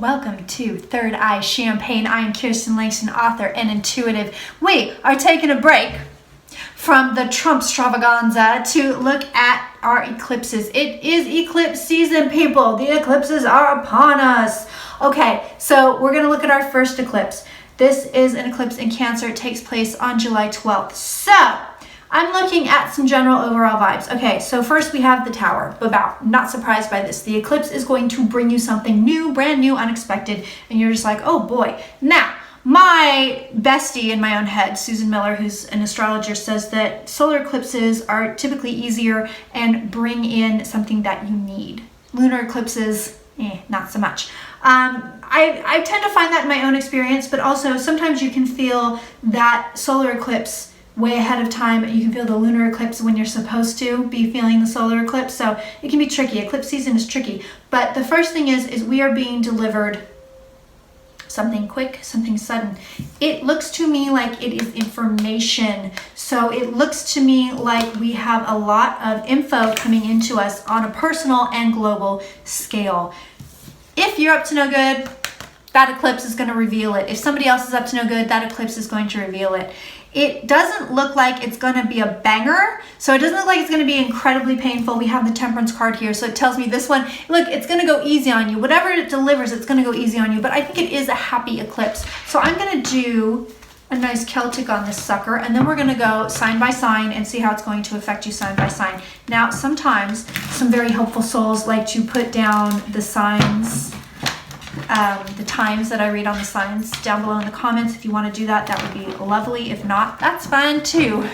Welcome to Third Eye Champagne. I am Kirsten Langston, author and intuitive. We are taking a break from the Trump extravaganza to look at our eclipses. It is eclipse season, people. The eclipses are upon us. Okay, so we're going to look at our first eclipse. This is an eclipse in Cancer. It takes place on July 12th. So I'm looking at some general overall vibes. Okay, so first we have the Tower. About, not surprised by this. The eclipse is going to bring you something new, brand new, unexpected, and you're just like, oh boy. Now, my bestie in my own head, Susan Miller, who's an astrologer, says that solar eclipses are typically easier and bring in something that you need. Lunar eclipses, not so much. I tend to find that in my own experience, but also sometimes you can feel that solar eclipse way ahead of time. You can feel the lunar eclipse when you're supposed to be feeling the solar eclipse. So it can be tricky. Eclipse season is tricky. But the first thing is we are being delivered something quick, something sudden. It looks to me like it is information. So it looks to me like we have a lot of info coming into us on a personal and global scale. If you're up to no good, that eclipse is going to reveal it. If somebody else is up to no good, that eclipse is going to reveal it. It doesn't look like it's going to be a banger. So it doesn't look like it's going to be incredibly painful. We have the Temperance card here. So it tells me this one, look, it's going to go easy on you. Whatever it delivers, it's going to go easy on you. But I think it is a happy eclipse. So I'm going to do a nice Celtic on this sucker. And then we're going to go sign by sign and see how it's going to affect you sign by sign. Now, sometimes some very helpful souls like to put down the signs, the times that I read on the signs down below in the comments. If you want to do that, that would be lovely. If not, that's fine too.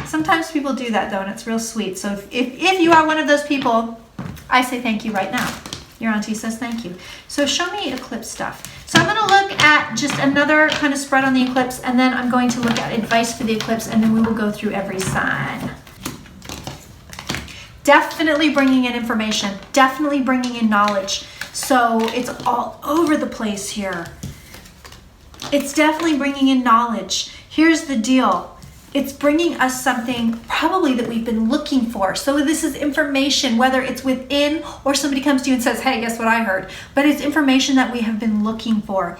Sometimes people do that though, and it's real sweet. So if you are one of those people, I say thank you right now. Your auntie says thank you. So show me eclipse stuff. So I'm going to look at just another kind of spread on the eclipse, and then I'm going to look at advice for the eclipse, and then we will go through every sign. Definitely bringing in information, definitely bringing in knowledge. So it's all over the place here. It's definitely bringing in knowledge. Here's the deal. It's bringing us something probably that we've been looking for. So this is information, whether it's within or somebody comes to you and says, hey, guess what I heard? But it's information that we have been looking for.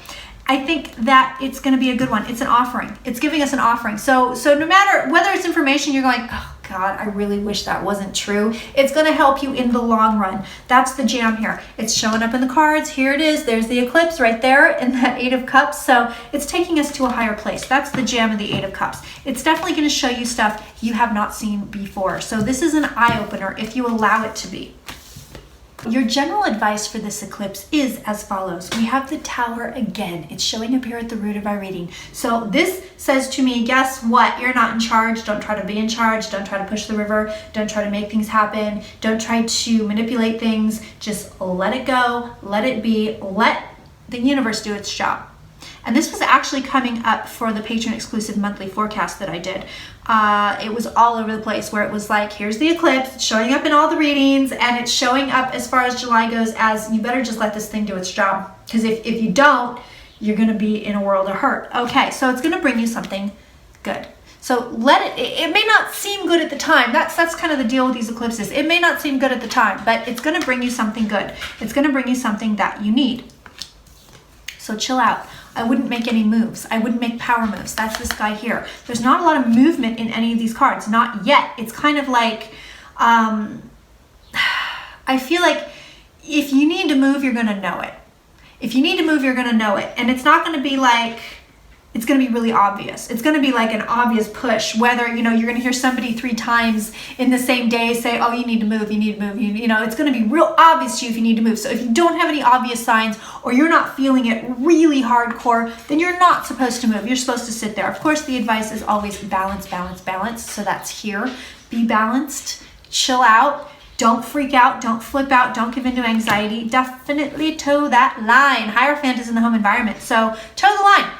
I think that it's going to be a good one. It's an offering. It's giving us an offering. So no matter whether it's information, you're going, oh God, I really wish that wasn't true. It's going to help you in the long run. That's the jam here. It's showing up in the cards. Here it is. There's the eclipse right there in that Eight of Cups. So it's taking us to a higher place. That's the jam of the Eight of Cups. It's definitely going to show you stuff you have not seen before. So this is an eye-opener if you allow it to be. Your general advice for this eclipse is as follows. We have the Tower again. It's showing up here at the root of our reading. So this says to me, guess what? You're not in charge. Don't try to be in charge. Don't try to push the river. Don't try to make things happen. Don't try to manipulate things. Just let it go. Let it be. Let the universe do its job. And this was actually coming up for the patron exclusive monthly forecast that I did. It was all over the place where it was like, here's the eclipse, it's showing up in all the readings, and it's showing up as far as July goes as you better just let this thing do its job. Because if you don't, you're going to be in a world of hurt. Okay, so it's going to bring you something good. So it may not seem good at the time. That's kind of the deal with these eclipses. It may not seem good at the time, but it's going to bring you something good. It's going to bring you something that you need. So chill out. I wouldn't make any moves. I wouldn't make power moves. That's this guy here. There's not a lot of movement in any of these cards. Not yet. It's kind of like, I feel like if you need to move, you're going to know it. If you need to move, you're going to know it. And it's not going to be like, it's going to be really obvious. It's going to be like an obvious push, whether, you're going to hear somebody 3 times in the same day say, oh, you need to move, you need to move. It's going to be real obvious to you if you need to move. So if you don't have any obvious signs or you're not feeling it really hardcore, then you're not supposed to move. You're supposed to sit there. Of course, the advice is always balance, balance, balance. So that's here. Be balanced, chill out. Don't freak out, don't flip out, don't give into anxiety. Definitely toe that line. Hierophant is in the home environment. So toe the line.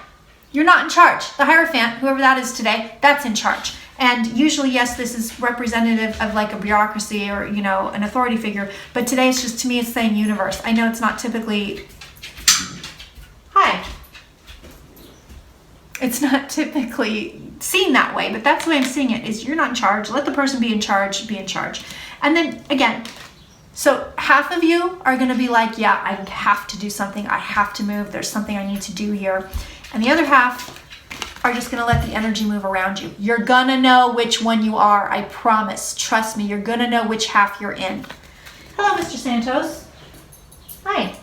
You're not in charge. The Hierophant, whoever that is today, that's in charge. And usually, yes, this is representative of like a bureaucracy or, an authority figure. But today it's just, to me, it's saying universe. I know it's not typically, it's not typically seen that way, but that's the way I'm seeing it, is you're not in charge. Let the person be in charge, be in charge. And then again, So half of you are going to be like, yeah, I have to do something. I have to move. There's something I need to do here. And the other half are just going to let the energy move around you. You're going to know which one you are. I promise. Trust me. You're going to know which half you're in. Hello, Mr. Santos. Hi.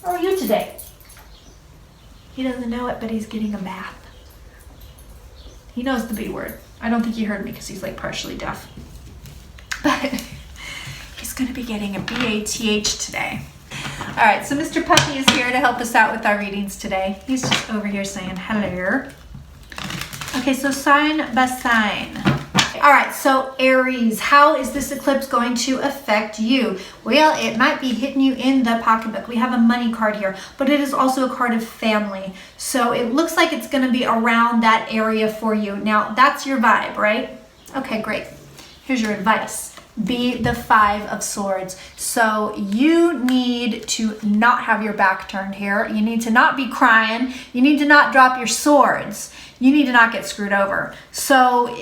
How are you today? He doesn't know it, but he's getting a bath. He knows the B word. I don't think he heard me because he's like partially deaf. But he's going to be getting a BATH today. All right, so Mr. Puppy is here to help us out with our readings today. He's just over here saying hello. Okay, so sign by sign. All right, so Aries, how is this eclipse going to affect you? Well, it might be hitting you in the pocketbook. We have a money card here, but it is also a card of family. So it looks like it's going to be around that area for you. Now, that's your vibe, right? Okay, great. Here's your advice. Be the 5 of Swords. So you need to not have your back turned here. You need to not be crying. You need to not drop your swords. You need to not get screwed over. So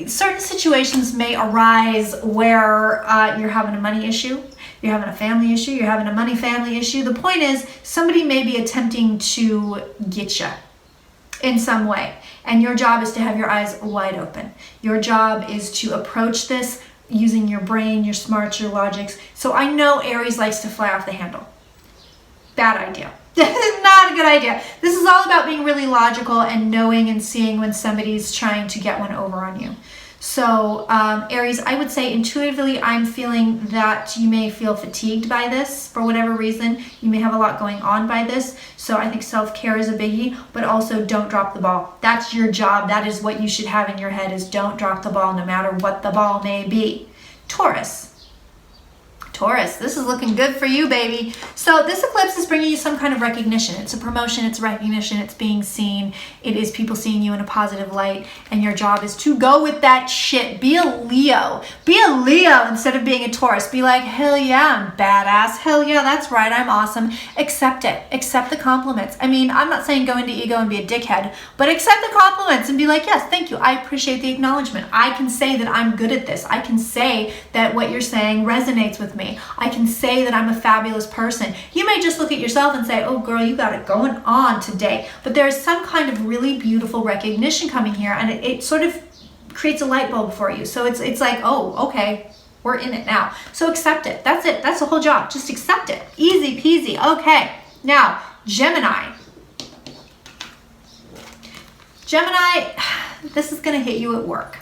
certain situations may arise where you're having a money issue, you're having a family issue, you're having a money family issue. The point is somebody may be attempting to get you in some way. And your job is to have your eyes wide open. Your job is to approach this using your brain, your smarts, your logics. So I know Aries likes to fly off the handle. Bad idea. Not a good idea. This is all about being really logical and knowing and seeing when somebody's trying to get one over on you. So Aries, I would say intuitively, I'm feeling that you may feel fatigued by this for whatever reason. You may have a lot going on by this. So I think self-care is a biggie, but also don't drop the ball. That's your job. That is what you should have in your head, is don't drop the ball no matter what the ball may be. Taurus. Taurus, this is looking good for you, baby. So this eclipse is bringing you some kind of recognition. It's a promotion, it's recognition, it's being seen. It is people seeing you in a positive light, and your job is to go with that shit. Be a Leo. Be a Leo instead of being a Taurus. Be like, hell yeah, I'm badass. Hell yeah, that's right, I'm awesome. Accept it. Accept the compliments. I mean, I'm not saying go into ego and be a dickhead, but accept the compliments and be like, yes, thank you. I appreciate the acknowledgement. I can say that I'm good at this. I can say that what you're saying resonates with me. I can say that I'm a fabulous person. You may just look at yourself and say, oh girl, you got it going on today. But there is some kind of really beautiful recognition coming here, and it sort of creates a light bulb for you. So it's like, oh, okay, we're in it now. So accept it. That's it. That's the whole job. Just accept it. Easy peasy. Okay. Now, Gemini. Gemini, this is going to hit you at work.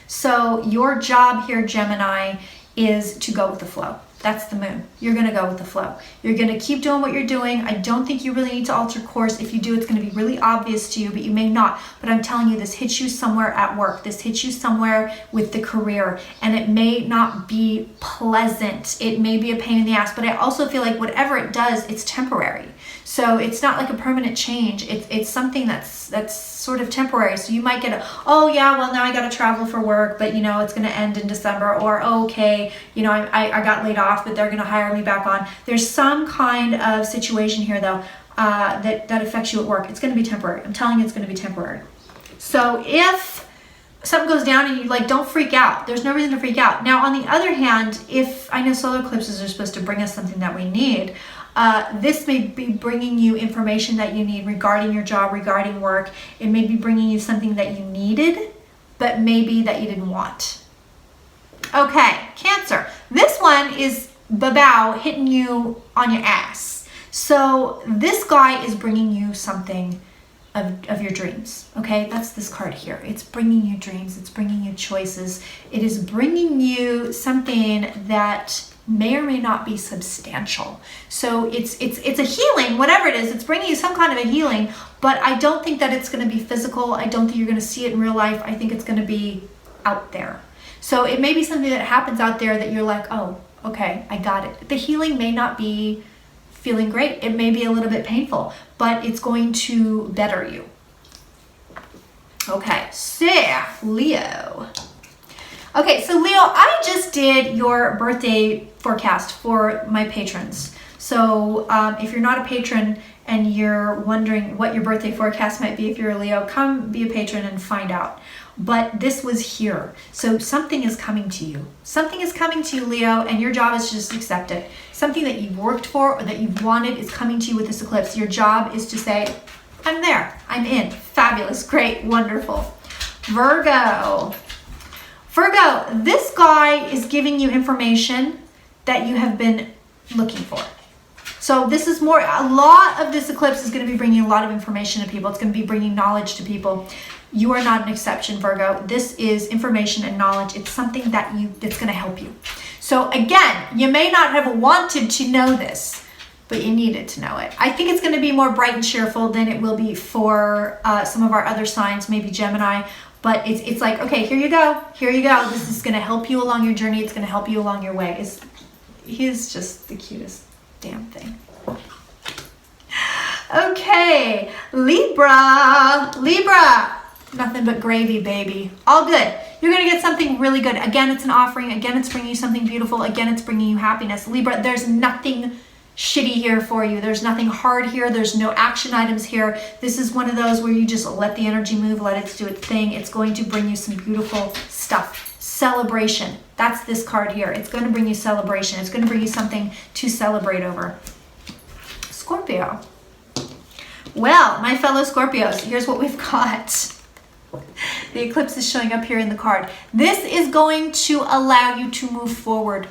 So your job here, Gemini, is to go with the flow. That's the moon. You're going to go with the flow. You're going to keep doing what you're doing. I don't think you really need to alter course. If you do, it's going to be really obvious to you, but you may not. But I'm telling you, this hits you somewhere at work. This hits you somewhere with the career, and it may not be pleasant. It may be a pain in the ass, but I also feel like whatever it does, it's temporary. So it's not like a permanent change. It's something that's sort of temporary. So you might get oh yeah, well now I got to travel for work, but you know, it's going to end in December, or oh, okay, you know, I got laid off, but they're going to hire me back on. There's some kind of situation here though, that affects you at work. It's going to be temporary. I'm telling you, it's going to be temporary. So if something goes down and you like, don't freak out. There's no reason to freak out. Now, on the other hand, if I know solar eclipses are supposed to bring us something that we need, this may be bringing you information that you need regarding your job, regarding work. It may be bringing you something that you needed, but maybe that you didn't want. Okay, Cancer. This one is Babao hitting you on your ass. So this guy is bringing you something of your dreams, okay? That's this card here. It's bringing you dreams. It's bringing you choices. It is bringing you something that may or may not be substantial. So it's a healing, whatever it is. It's bringing you some kind of a healing, but I don't think that it's going to be physical. I don't think you're going to see it in real life. I think it's going to be out there. So it may be something that happens out there that you're like, oh, okay, I got it. The healing may not be feeling great. It may be a little bit painful, but it's going to better you. Okay, so Leo. Okay, so Leo, I just did your birthday forecast for my patrons. So if you're not a patron and you're wondering what your birthday forecast might be if you're a Leo, come be a patron and find out. But this was here. So something is coming to you. Something is coming to you, Leo, and your job is to just accept it. Something that you've worked for or that you've wanted is coming to you with this eclipse. Your job is to say, I'm there, I'm in. Fabulous, great, wonderful. Virgo. Virgo, this guy is giving you information that you have been looking for. So this is more, a lot of this eclipse is going to be bringing a lot of information to people. It's going to be bringing knowledge to people. You are not an exception, Virgo. This is information and knowledge. It's something that's going to help you. So again, you may not have wanted to know this, but you needed to know it. I think it's going to be more bright and cheerful than it will be for some of our other signs, maybe Gemini. But it's like, okay, here you go. Here you go. This is going to help you along your journey. It's going to help you along your way. He's just the cutest damn thing. Okay, Libra. Nothing but gravy, baby. All good. You're going to get something really good. Again, it's an offering. Again, it's bringing you something beautiful. Again, it's bringing you happiness. Libra, there's nothing shitty here for you. There's nothing hard here. There's no action items here. This is one of those where you just let the energy move, let it do its thing. It's going to bring you some beautiful stuff. Celebration. That's this card here. It's going to bring you celebration. It's going to bring you something to celebrate over. Scorpio. Well, my fellow Scorpios, here's what we've got. The eclipse is showing up here in the card. This is going to allow you to move forward.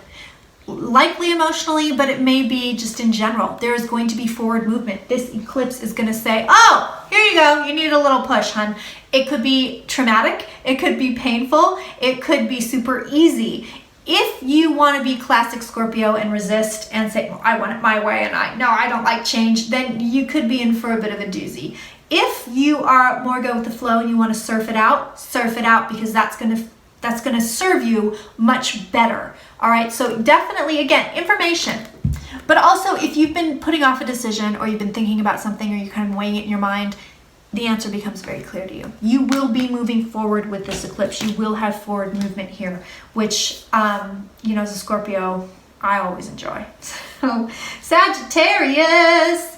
Likely emotionally, but it may be just in general. There is going to be forward movement. This eclipse is going to say, oh, here you go. You need a little push, hun. It could be traumatic. It could be painful. It could be super easy. If you want to be classic Scorpio and resist and say, well, I want it my way and I don't like change, then you could be in for a bit of a doozy. If you are more go with the flow and you want to surf it out because that's going to serve you much better. All right, so definitely, again, information. But also, if you've been putting off a decision or you've been thinking about something or you're kind of weighing it in your mind, the answer becomes very clear to you. You will be moving forward with this eclipse. You will have forward movement here, which, as a Scorpio, I always enjoy. So, Sagittarius.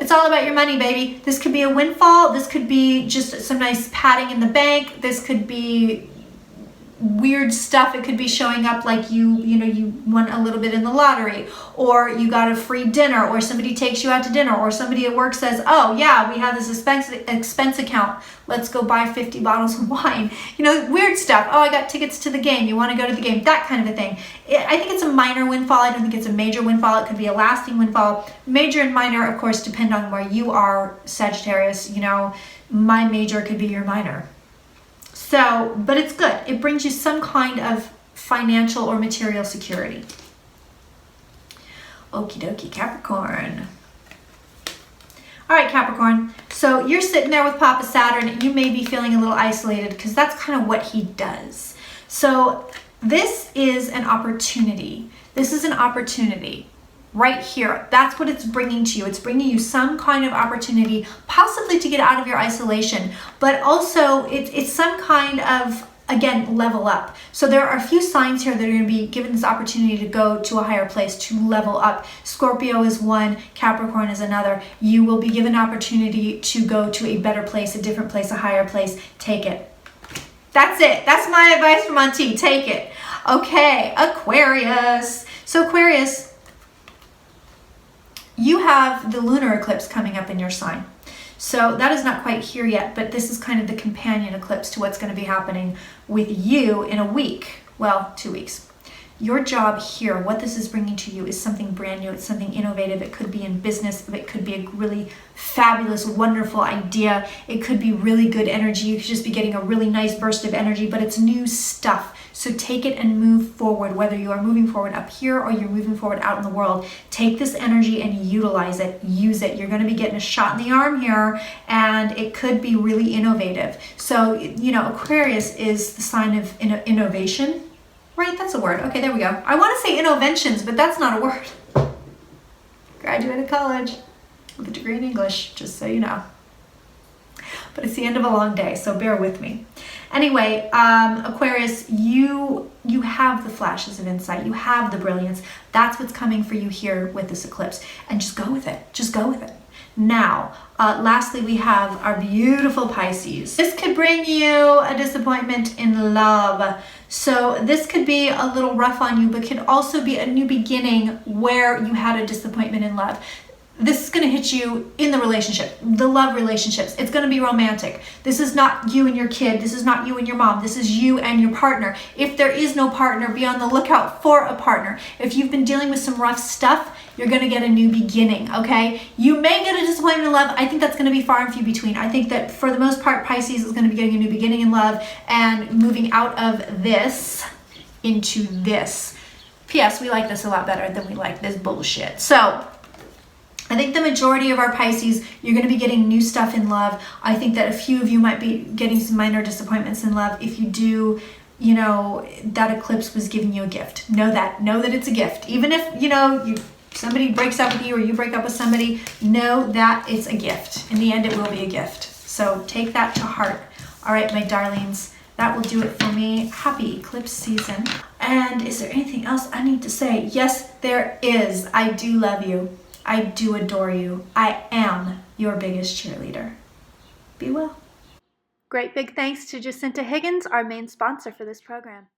It's all about your money, baby. This could be a windfall. This could be just some nice padding in the bank. This could be weird stuff. It could be showing up like you won a little bit in the lottery, or you got a free dinner, or somebody takes you out to dinner, or somebody at work says, oh yeah, we have this expense account. Let's go buy 50 bottles of wine. Weird stuff. Oh, I got tickets to the game. You want to go to the game? That kind of a thing. I think it's a minor windfall. I don't think it's a major windfall. It could be a lasting windfall. Major and minor, of course, depend on where you are, Sagittarius. My major could be your minor. So, but it's good. It brings you some kind of financial or material security. Okie dokie, Capricorn. All right, Capricorn. So you're sitting there with Papa Saturn and you may be feeling a little isolated because that's kind of what he does. So this is an opportunity. This is an opportunity. Right here, that's what it's bringing to you. It's bringing you some kind of opportunity, possibly to get out of your isolation, but also it's some kind of, again, level up. So there are a few signs here that are going to be given this opportunity to go to a higher place, to level up. Scorpio is one, Capricorn is another. You will be given opportunity to go to a better place, a different place, a higher place. Take it. That's it. That's my advice from Auntie. Take it. Okay, Aquarius. So Aquarius, you have the lunar eclipse coming up in your sign. So that is not quite here yet, but this is kind of the companion eclipse to what's going to be happening with you in a week. Well, 2 weeks. Your job here, what this is bringing to you, is something brand new. It's something innovative. It could be in business. It could be a really fabulous, wonderful idea. It could be really good energy. You could just be getting a really nice burst of energy, but it's new stuff. So take it and move forward, whether you are moving forward up here or you're moving forward out in the world. Take this energy and utilize it. Use it. You're going to be getting a shot in the arm here, and it could be really innovative. So, Aquarius is the sign of innovation. Right, that's a word. Okay, there we go. I want to say innovations, but that's not a word. Graduated college with a degree in English, just so you know. But it's the end of a long day, so bear with me. Anyway, Aquarius, you have the flashes of insight. You have the brilliance. That's what's coming for you here with this eclipse. And just go with it. Just go with it. Now, lastly, we have our beautiful Pisces. This could bring you a disappointment in love. So this could be a little rough on you, but could also be a new beginning where you had a disappointment in love. This is going to hit you in the relationship, the love relationships. It's going to be romantic. This is not you and your kid. This is not you and your mom. This is you and your partner. If there is no partner, be on the lookout for a partner. If you've been dealing with some rough stuff, you're going to get a new beginning, okay? You may get a disappointment in love. I think that's going to be far and few between. I think that for the most part, Pisces is going to be getting a new beginning in love and moving out of this into this. P.S. We like this a lot better than we like this bullshit. So I think the majority of our Pisces, you're going to be getting new stuff in love. I think that a few of you might be getting some minor disappointments in love. If you do, you know, that eclipse was giving you a gift. Know that it's a gift. Even if, you know, somebody breaks up with you or you break up with somebody, know that it's a gift. In the end, it will be a gift. So take that to heart. All right, my darlings, that will do it for me. Happy eclipse season. And is there anything else I need to say? Yes, there is. I do love you. I do adore you. I am your biggest cheerleader. Be well. Great big thanks to Jacinta Higgins, our main sponsor for this program.